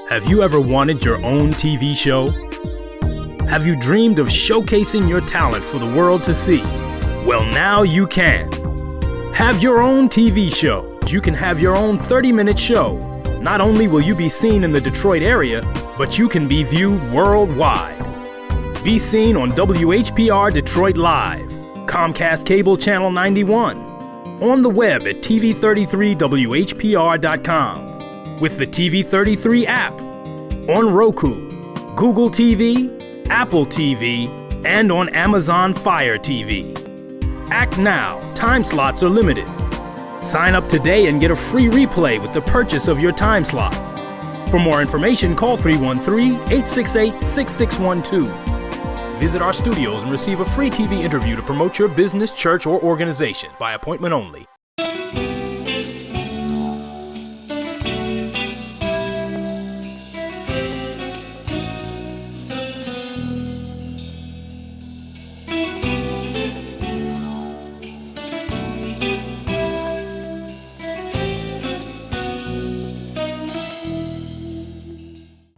Have you ever wanted your own TV show? Have you dreamed of showcasing your talent for the world to see? Well, now you can. Have your own TV show. You can have your own 30-minute show. Not only will you be seen in the Detroit area, but you can be viewed worldwide. Be seen on WHPR Detroit Live, Comcast Cable Channel 91, on the web at TV33WHPR.com, with the TV33 app, on Roku, Google TV, Apple TV, and on Amazon Fire TV. Act now. Time slots are limited. Sign up today and get a free replay with the purchase of your time slot. For more information, call 313-868-6612. Visit our studios and receive a free TV interview to promote your business, church, or organization by appointment only.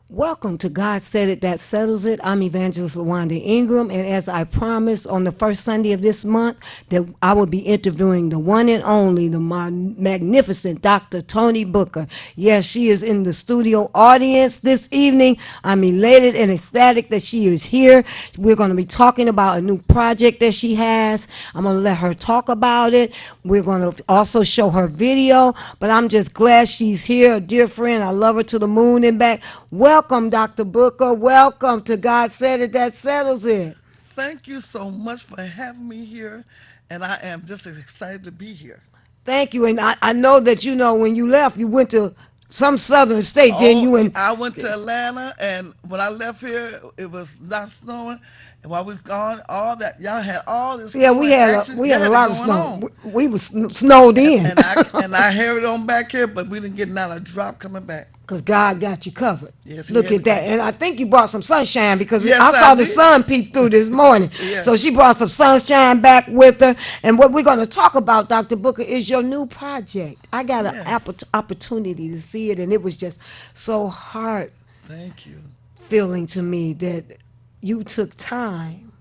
Welcome to God Said It, That Settles It. I'm Evangelist LaWanda Ingram, and as I promised on the first Sunday of this month, that I will be interviewing the one and only, the magnificent Dr. Tony Booker. Yes, she is in the studio audience this evening. I'm elated and ecstatic that she is here. We're going to be talking about a new project that she has. I'm going to let her talk about it. We're going to also show her video, but I'm just glad she's here, a dear friend. I love her to the moon and back. Welcome, Dr. Booker. Welcome to God Said It, That Settles It. Thank you so much for having me here, and I am just as excited to be here. Thank you. And I know that, you know, when you left, you went to some southern state, didn't you? And I went to Atlanta, and when I left here, it was not snowing. And while I was gone, all that y'all had all this. yeah, we had a lot of snow. We was snowed in. And I hurried on back here, but we didn't get not a drop coming back. Because God got you covered. Yes, he Look had at that. me. And I think you brought some sunshine because Yes, I saw the did. sun peep through this morning. Yes. So she brought some sunshine back with her. And what we're going to talk about, Dr. Booker, is your new project. I got an Yes. opportunity to see it, and it was just so heart Thank you. feeling to me that you took time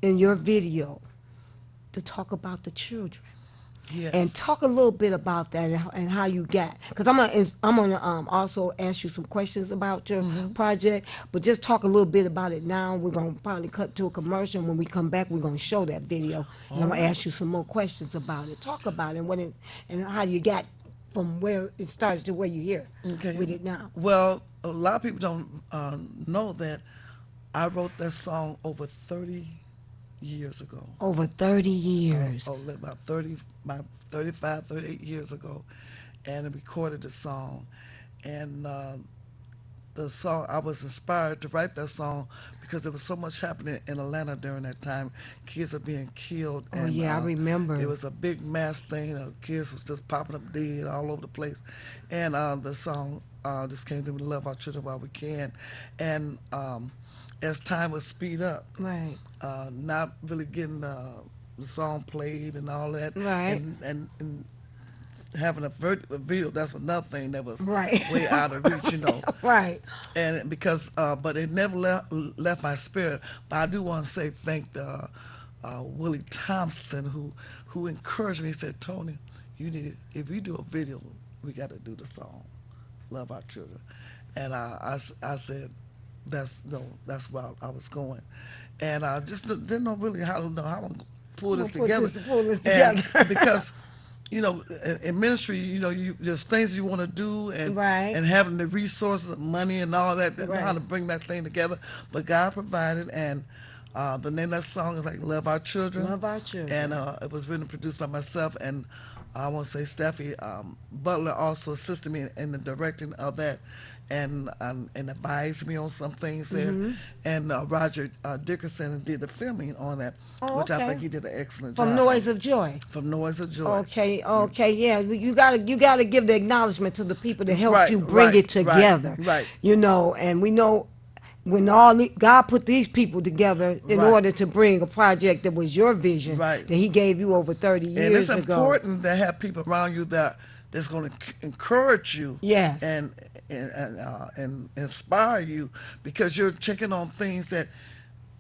in your video to talk about the children. Yes. And talk a little bit about that and how you got. Because I'm gonna also ask you some questions about your project, but just talk a little bit about it now. We're gonna probably cut to a commercial. When we come back, we're gonna show that video, and I'm gonna ask you some more questions about it. Talk about it and how you got from where it started to where you're here with it now. Well, a lot of people don't know that I wrote that song over 30 years ago. Over 30 years. About 35, 38 years ago, and I recorded the song. And the song, I was inspired to write that song because there was so much happening in Atlanta during that time. Kids are being killed. Oh, yeah, I remember. It was a big mass thing. Kids was just popping up dead all over the place. And the song just came to me, Love Our Children While We Can. And as time would speed up, Right. not really getting the song played and all that, Right. and having a video, that's another thing that was Right. way out of reach, Right. and because but it never left my spirit. But I do want to say thank the Willie Thompson who encouraged me. He said, Tony, if you do a video, we got to do the song Love Our Children. And I said, that's where I was going, and I just didn't know really how to pull this together. And because in ministry, there's things you want to do, and Right. and having the resources, money, and all that, know how Right. to bring that thing together. But God provided, and the name of that song is like Love Our Children. Love Our Children. And it was written and produced by myself, and I want to say Steffi Butler also assisted me in the directing of that, and advised me on some things there. And Roger Dickerson did the filming on that, which I think he did an excellent job. From Noise of Joy. From Noise of Joy. Okay, yeah. You gotta give the acknowledgement to the people that helped you bring it together. Right. And we know when God put these people together in order to bring a project that was your vision that He gave you over 30 years ago. And it's important to have people around you that's going to encourage you. Yes. And and inspire you, because you're checking on things that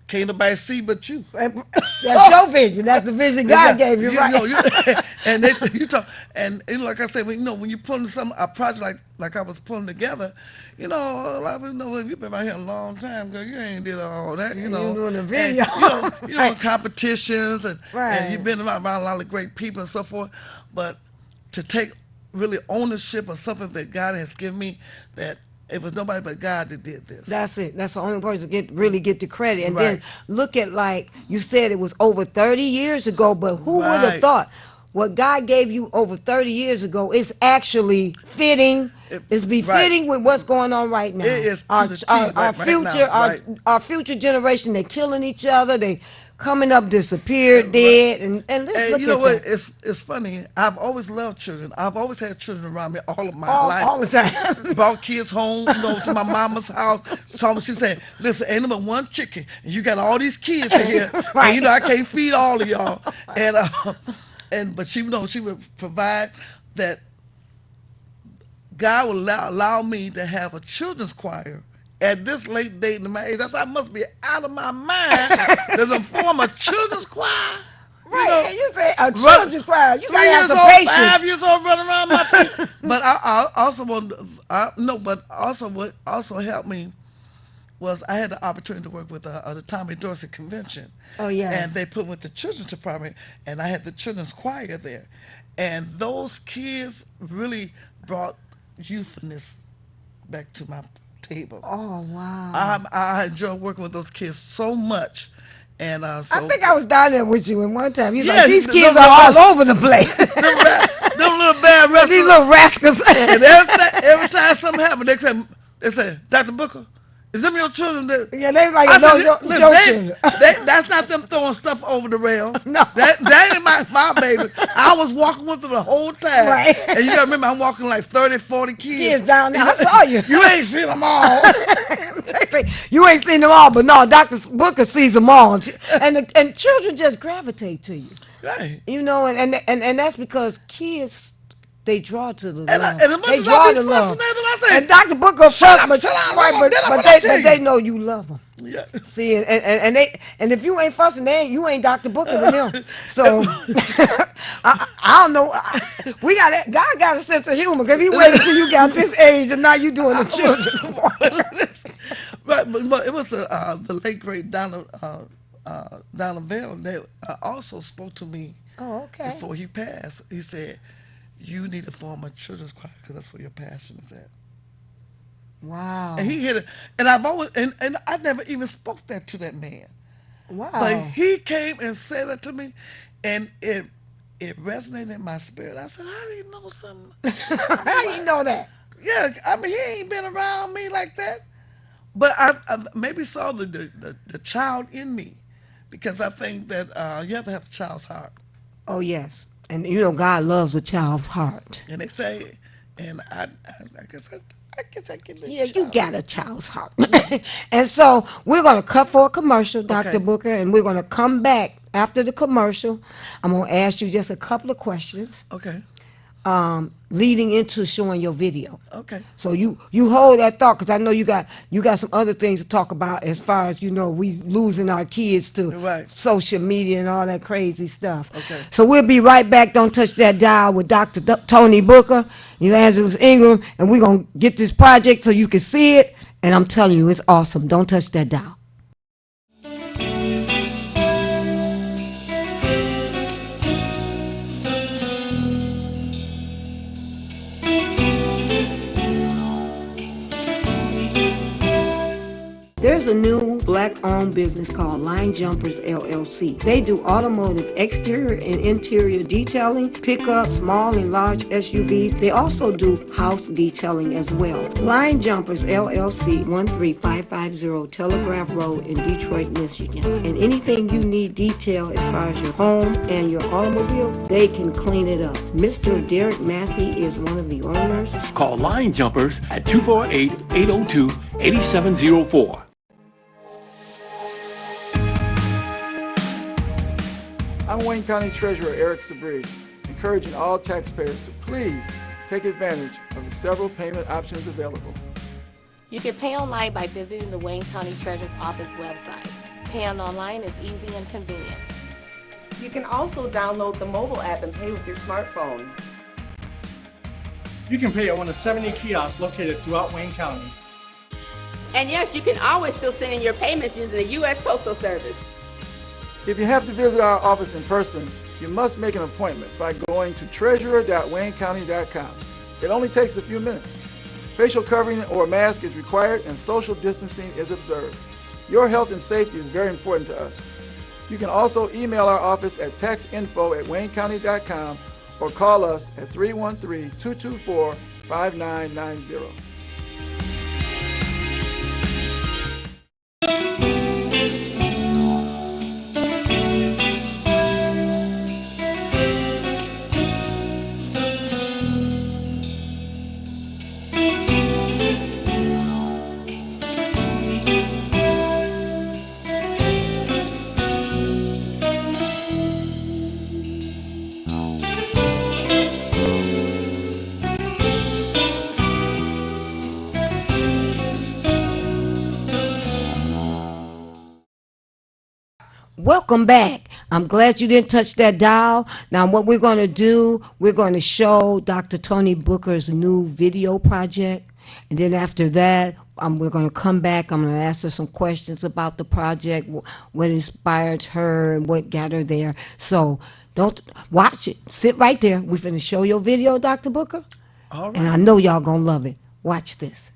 can't nobody see but you. That's your vision. That's the vision God gave you, right? And you talk, and like I said, when you're pulling a project like I was pulling together, a lot of people know you've been out here a long time, girl. You ain't did all that, You doing the video. And, Right. competitions, and Right. you've been around a lot of great people and so forth. But to take really ownership of something that God has given me, that it was nobody but God that did this. That's it. That's the only person really get the credit. And Right. then look at, like you said, it was over 30 years ago, but who would have Right. thought what God gave you over 30 years ago is actually fitting. It's Right. befitting with what's going on right now. It is to our, the T our, right- our right future, now, right. our future generation, they're killing each other. They coming up disappeared, Right. dead, and let's And look you know at what? that. It's funny. I've always loved children. I've always had children around me all of my life. All the time. Brought kids home, to my mama's house. So she said, "Listen, ain't but one chicken, and you got all these kids in here, Right. and I can't feed all of y'all." But she would provide that. God will allow me to have a children's choir at this late date in my age. That's I must be out of my mind to form a children's choir. Right, and you say a run- children's choir. You 3 gotta have years some old, patience. 5 years old, running around my feet. But I also want, but also what also helped me was I had the opportunity to work with the Tommy Dorsey Convention. Oh, yes. And they put me with the children's department, and I had the children's choir there, and those kids really brought youthfulness back to my table. Oh, wow. I enjoy working with those kids so much, and so I think I was down there with you, and one time you Yeah, like, these them kids little are all rascals. over the place. them little bad wrestlers. These little rascals. And every time something happened, they say, Dr. Booker, is them your children? Yeah, they like, I no, said, your listen, children. that's not them throwing stuff over the rails. No. That ain't my baby. I was walking with them the whole time. Right. And you got to remember, I'm walking like 30, 40 kids. Kids down there. I saw you. You ain't seen them all. They say, you ain't seen them all, but no, Dr. Booker sees them all. And children just gravitate to you. Right. And that's because kids, they draw to the And love. as much They as draw I be to love. frustrated, I say, And Dr. Booker, shut up, but, sit down, right, I'm but, gonna get up but, and they, I'll tell but they you. know you love them. Yeah. See, and if you ain't fussing, you ain't Dr. Booker to them. So I don't know. God got a sense of humor because he waited till you got this age and now you doing the children. but it was the late great Donald Bell that also spoke to me Oh, okay. before he passed. He said, "You need to form a children's choir because that's where your passion is at." Wow. And he hit it. And I've always and I never even spoke that to that man, Wow. but he came and said that to me, and it resonated in my spirit. I said, "How do you know something?" How you know that? Yeah, I mean, he ain't been around me like that. But I maybe saw the child in me, because I think that you have to have a child's heart. Oh, yes. And God loves a child's heart. And they say, and I guess I get that. Yeah, you child. got a child's heart. And so we're going to cut for a commercial, Dr. Okay. Booker, and we're going to come back after the commercial. I'm going to ask you just a couple of questions Okay. leading into showing your video. Okay. So you hold that thought, because I know you got some other things to talk about as far as, we losing our kids to Right. social media and all that crazy stuff. Okay. So we'll be right back. Don't touch that dial with Dr. Tony Booker, Evangelist Ingram, and we're going to get this project so you can see it. And I'm telling you, it's awesome. Don't touch that dial. There's a new black-owned business called Line Jumpers LLC. They do automotive exterior and interior detailing, pickup, small and large SUVs. They also do house detailing as well. Line Jumpers LLC, 13550 Telegraph Road in Detroit, Michigan. And anything you need detail as far as your home and your automobile, they can clean it up. Mr. Derek Massey is one of the owners. Call Line Jumpers at 248-802-8704. I'm Wayne County Treasurer Eric Sabri, encouraging all taxpayers to please take advantage of the several payment options available. You can pay online by visiting the Wayne County Treasurer's Office website. Paying online is easy and convenient. You can also download the mobile app and pay with your smartphone. You can pay at one of 70 kiosks located throughout Wayne County. And yes, you can always still send in your payments using the U.S. Postal Service. If you have to visit our office in person, you must make an appointment by going to treasurer.waynecounty.com. It only takes a few minutes. Facial covering or mask is required and social distancing is observed. Your health and safety is very important to us. You can also email our office at taxinfo@waynecounty.com or call us at 313-224-5990. Welcome back. I'm glad you didn't touch that dial. Now, what we're going to do, we're going to show Dr. Tony Booker's new video project. And then after that, we're going to come back. I'm going to ask her some questions about the project, what inspired her, and what got her there. So don't watch it. Sit right there. We're going to show your video, Dr. Booker. All right. And I know y'all going to love it. Watch this.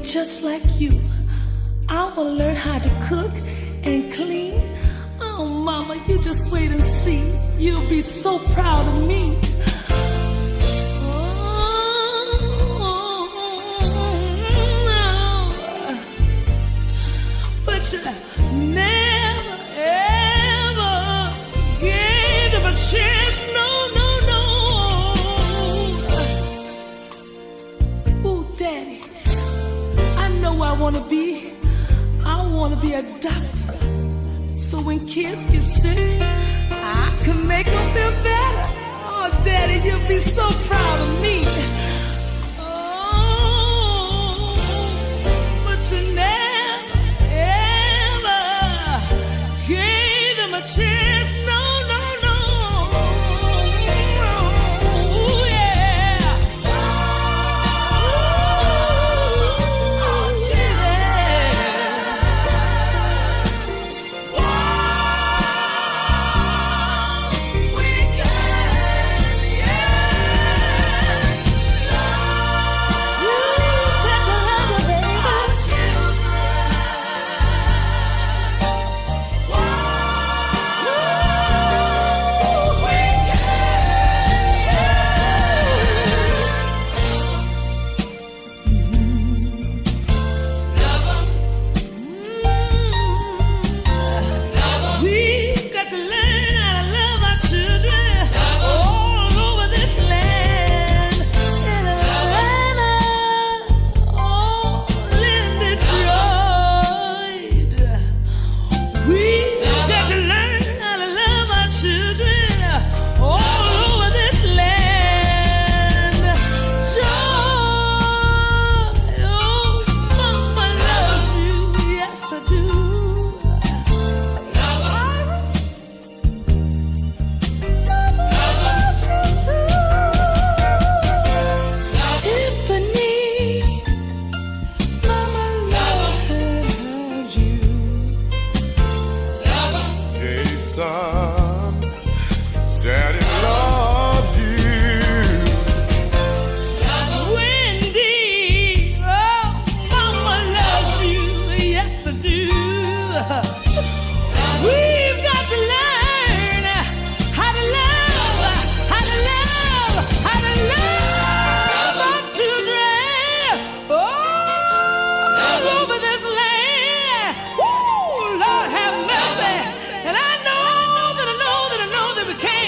Just like you, I want to learn how to cook and clean. Oh, Mama, you just wait and see. You'll be so proud of me. But you never, ever gave them a chance. No, no, no. Ooh, Daddy. I know I want to be a doctor. So when kids get sick, I You'll be so proud of me. Oh, but you never, ever gave them a chance. No, no, no. Ooh, yeah. Ooh, we've got to learn how to love our children all over this land. In Atlanta, oh, Linda Detroit. We've got to learn how to love our children all over this land. Joy, oh, Mama loves you, yes I do. Tiffany, Mama loves you. Jason, Daddy loves you. Wendy, oh, Mama loves you, yes I do. We've got to learn how to love, how to love, how to love our children all over this land. Woo, Lord have mercy. And I know that I know that I know that we can.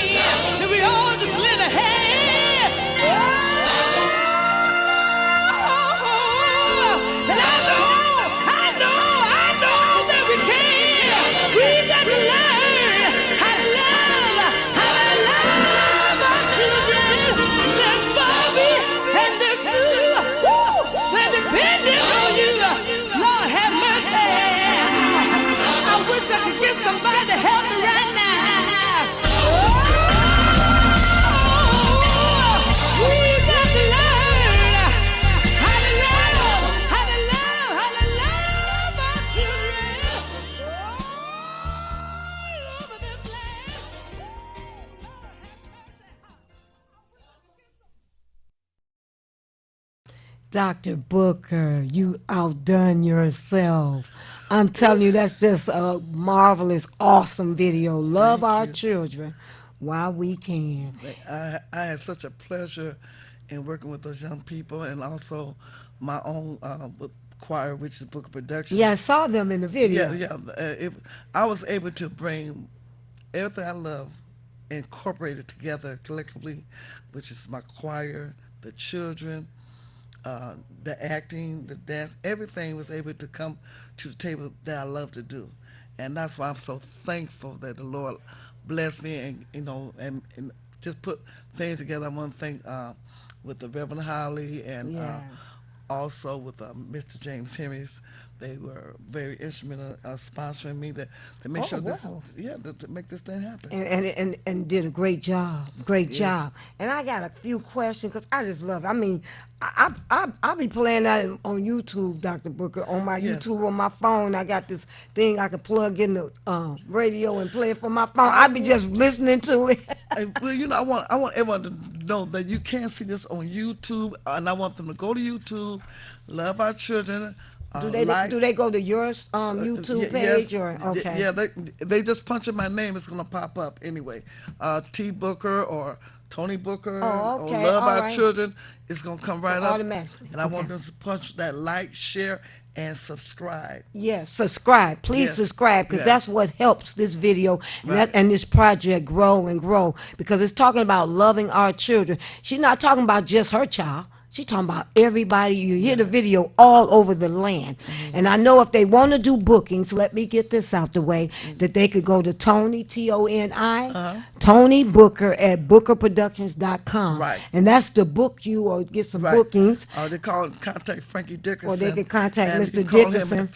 If we all just lend a hand. And I know that we can. We got to learn how to love our children. There's Bobby and there's Sue. Woo, they're depending on you. Lord have mercy. I wish I could get somebody to help me right now. We got to learn how to love, how to love, how to love our children all over this land. Dr. Booker, you outdone yourself. I'm telling you, that's just a marvelous, awesome video. Love our children while we can. I had such a pleasure in working with those young people, and also my own choir, which is Booker Productions. Yeah, I saw them in the video. I was able to bring everything I love, incorporate it together collectively, which is my choir, the children, the acting, the dance, everything was able to come to the table that I love to do. And that's why I'm so thankful that the Lord blessed me and, and just put things together. I want to thank with the Reverend Holly and also with Mr. James Henrys. They were very instrumental sponsoring me to make sure to make this thing happen. And did a great job, job. And I got a few questions because I just love it. I mean, I'll be playing that on YouTube, Dr. Booker, on my YouTube on my phone. I got this thing I can plug in the radio and play it from my phone. I'll be just listening to it. Well, I want everyone to know that you can see this on YouTube, and I want them to go to YouTube, Love Our Children. Do they go to your YouTube page? Yes, or okay? Yeah, they just punch in my name. It's gonna pop up anyway. T Booker or Tony Booker or Love Our Children. It's gonna come right up automatically. And I want them to punch that like, share, and subscribe. Yes, subscribe. Please subscribe, because that's what helps this video and this project grow and grow, because it's talking about loving our children. She's not talking about just her child. She talking about everybody. You hear the video all over the land. And I know if they want to do bookings, let me get this out the way, that they could go to Tony, Toni, Tony Booker at bookerproductions.com. Right. And that's to book you or get some bookings. They contact Frankie Dickerson. Or they can contact and Mr. you call Dickerson. him at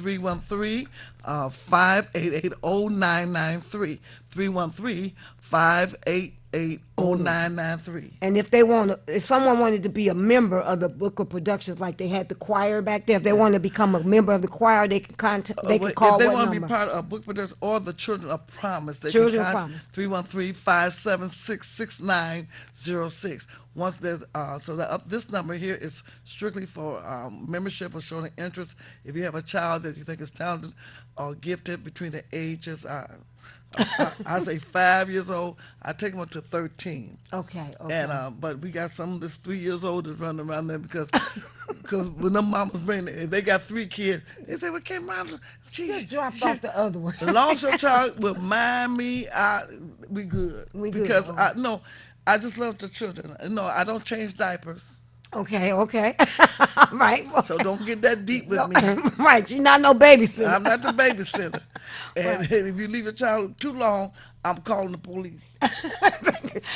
313-588-0993. 313-588-0993. And if someone wanted to be a member of the Booker Productions, like they had the choir back there, if they want to become a member of the choir, they can contact. They can call. If they what want to be number? part of Book Productions or the Children of Promise, they Children can of contact Promise. 313-576-6906. Once there's this number here is strictly for membership or showing interest. If you have a child that you think is talented or gifted between the ages, I say 5 years old. I take them up to 13. Okay. And but we got some that's 3 years old that's running around there because when them mamas bring it, if they got 3 kids, they say, "Well, can't mom Just drop off the other one." as long as your child will mind me, we good. Because I just love the children. No, I don't change diapers. Okay. Right. So don't get that deep with me. Right. She's not no babysitter. I'm not the babysitter. And if you leave a child too long, I'm calling the police.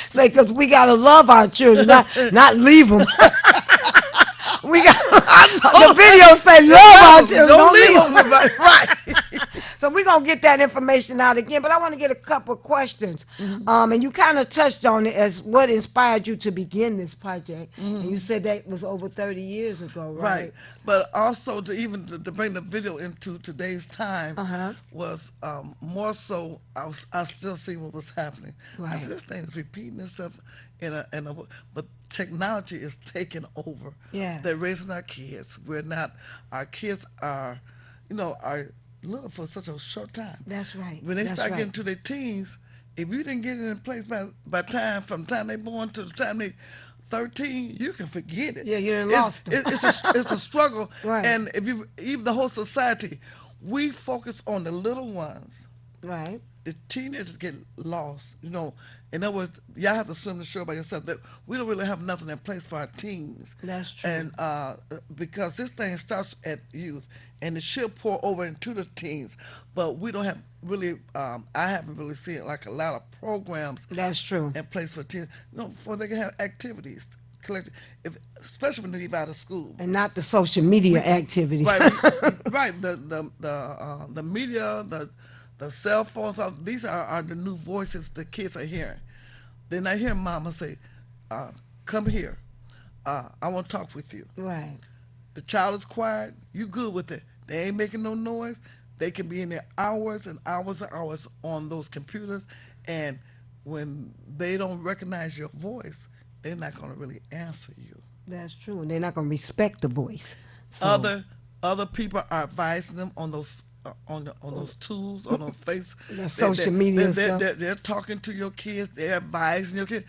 Say, because we got to love our children, not leave them. We got the video say love our children. Don't leave them. Right. So we're going to get that information out again, but I want to get a couple of questions. And you kind of touched on it as what inspired you to begin this project. And you said that was over 30 years ago, right? Right. But also to bring the video into today's time was more so I still see what was happening. Right. I said, this thing is repeating itself but technology is taking over. Yes. They're raising our kids. Our kids are little for such a short time. That's right. When they start getting to their teens, if you didn't get it in place from the time they born to the time they 13, you can forget it. Yeah, you done lost them. It's a struggle. Right. And even the whole society, we focus on the little ones. Right. The teenagers get lost. In other words, y'all have to swim the shore by yourself. That we don't really have nothing in place for our teens. That's true. And because this thing starts at youth, and it should pour over into the teens, but we don't have really. I haven't really seen like a lot of programs. That's true. In place for teens, before they can have activities, especially when they leave out of school. And not the social media activity. Right. Right. The media, the cell phones, these are the new voices the kids are hearing. They're not hearing mama say, come here. I want to talk with you. Right. The child is quiet. You good with it. They ain't making no noise. They can be in there hours and hours and hours on those computers. And when they don't recognize your voice, they're not going to really answer you. That's true. And they're not going to respect the voice. So. Other people are advising them on those those tools, on those social media stuff. They're talking to your kids. They're advising your kids.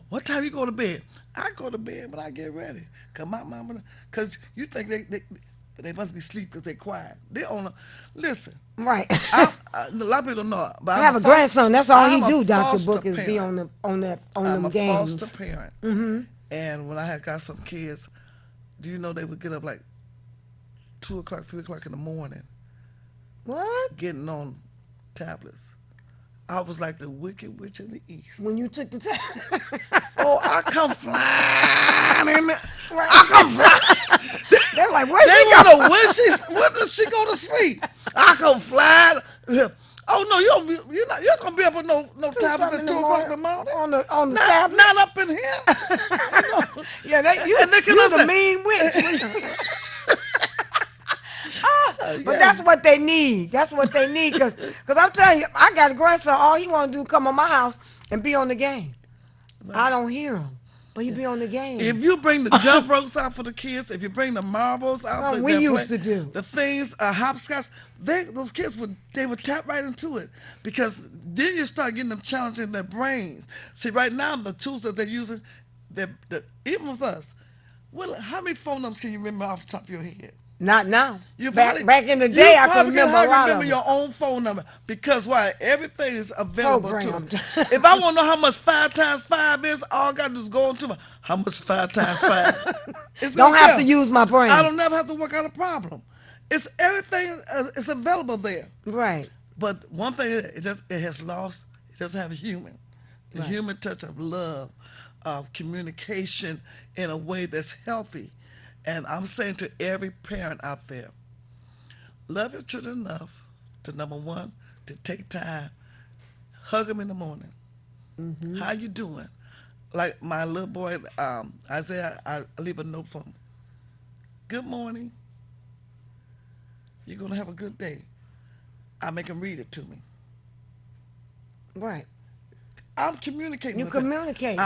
What time you go to bed? I go to bed when I get ready. Because you think they must be asleep because they're quiet. They listen. Right. A lot of people don't know. But I have a grandson. That's all he do, Dr. Book, is be on them games. I'm a foster parent. Mm-hmm. And when I had got some kids, do you know they would get up like 2 o'clock, 3 o'clock in the morning. What? Getting on tablets. I was like the Wicked Witch of the East. When you took the tablet. I come flying in there. Right. I come flying. They're like, where's they she want to when does she go to sleep? I come flying. Oh no, you're not gonna be up with no tablets at 2 o'clock in the morning. On the tablet? Not up in here. Yeah, you're the mean witch. But that's what they need. That's what they need. Because I'm telling you, I got a grandson. All he want to do is come on my house and be on the game. Right. I don't hear him, but he be on the game. If you bring the jump ropes out for the kids, if you bring the marbles out, we used to do the things, hopscotch. Those kids would tap right into it, because then you start getting them challenging their brains. See, right now the tools that they're using, even with us. Well, how many phone numbers can you remember off the top of your head? Not now. You Back in the day, I can remember a lot of them. your own phone number because why? Everything is available Programmed. to us. If I want to know how much 5 times 5 is, all I got to do is go into how much 5 times 5. It's Don't gonna have tell to me. use my brain. I don't never have to work out a problem. It's everything is available there. Right. But one thing it has lost. It doesn't have a human, the Right. human touch of love, of communication in a way that's healthy. And I'm saying to every parent out there, love your children enough to, number one, to take time, hug them in the morning. How you doing? Like my little boy, Isaiah, I leave a note for him. Good morning. You're going to have a good day. I make him read it to me. Right. I'm communicating You with him. communicate.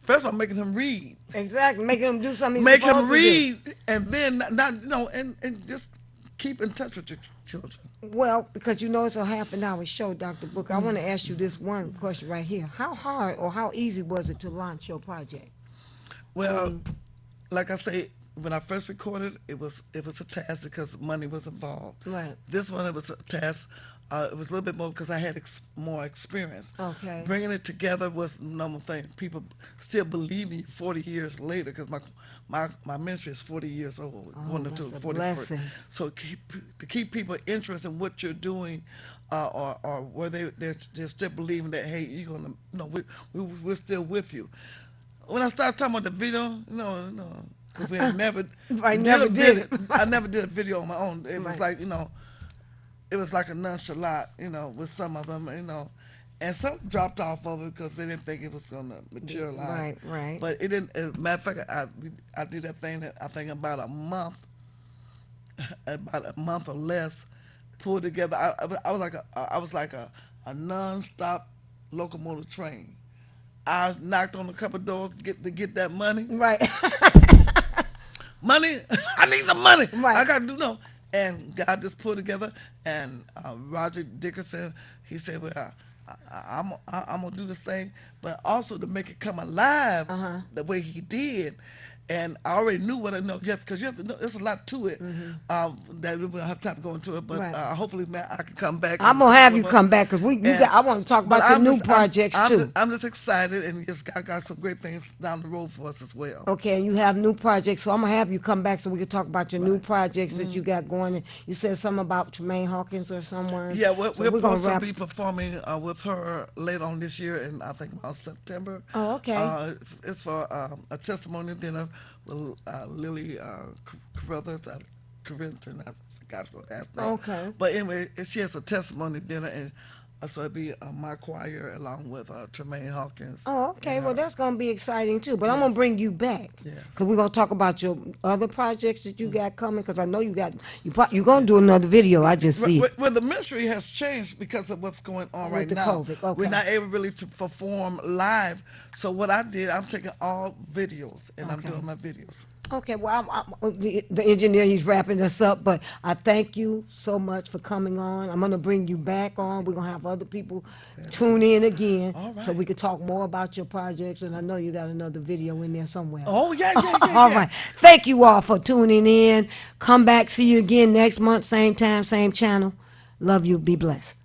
First, I'm making him read. Exactly. Making them do something. Make him read, and then and just keep in touch with your children. Well, because you know it's a half an hour show, Dr. Booker. I want to ask you this one question right here. How hard or how easy was it to launch your project? Well, like I say, when I first recorded, it was a task because money was involved. Right. This one, it was a task. It was a little bit more because I had more experience. Okay. Bringing it together was the number thing. People still believe me 40 years later because my ministry is 40 years old. Going that's to a 41st. blessing. So to keep people interested in what you're doing, or where they're still believing that, hey, you're gonna, we're still with you. When I started talking about the video, no, because we had never did it. I never did a video on my own. It was Right. like, it was like a nonchalant, with some of them, and some dropped off of it because they didn't think it was going to materialize. Right. But it didn't. As a matter of fact, I did that thing that I think about a month or less, pulled together. I was like a non-stop locomotive train. I knocked on a couple doors to get that money. Right. Money, I need some money. Right. I got to do And God just put together, and Roger Dickerson, he said, well, I'm going to do this thing, but also to make it come alive the way he did. And I already knew what I know, because you have to know, there's a lot to it that we don't have time to go into it, but Right. Hopefully, man, I can come back. I'm going to have you come back because I want to talk about your new projects too. I'm just excited, and God got some great things down the road for us as well. Okay, and you have new projects, so I'm going to have you come back so we can talk about your new projects that you got going. And you said something about Tremaine Hawkins or someone. Yeah, So we're gonna supposed to wrap- be performing with her later on this year, and I think about September. Oh, okay. It's for a testimony dinner with Lily Carruthers, Carrington. I forgot her last name. Okay. But anyway, she has a testimony dinner, and so it'd be my choir along with Tremaine Hawkins. Oh, okay. Well, that's going to be exciting too. But I'm going to bring you back. Yes. Because we're going to talk about your other projects that you got coming. Because I know you're going to do another video. I just see it. Well, the ministry has changed because of what's going on With right the now. COVID, okay. We're not able really to perform live. So what I did, I'm taking all videos, and I'm Okay. doing my videos. Okay, well, the engineer, he's wrapping us up, but I thank you so much for coming on. I'm going to bring you back on. We're going to have other people tune in again All right. so we can talk more about your projects, and I know you got another video in there somewhere. Oh, yeah. All right. Thank you all for tuning in. Come back, see you again next month, same time, same channel. Love you. Be blessed.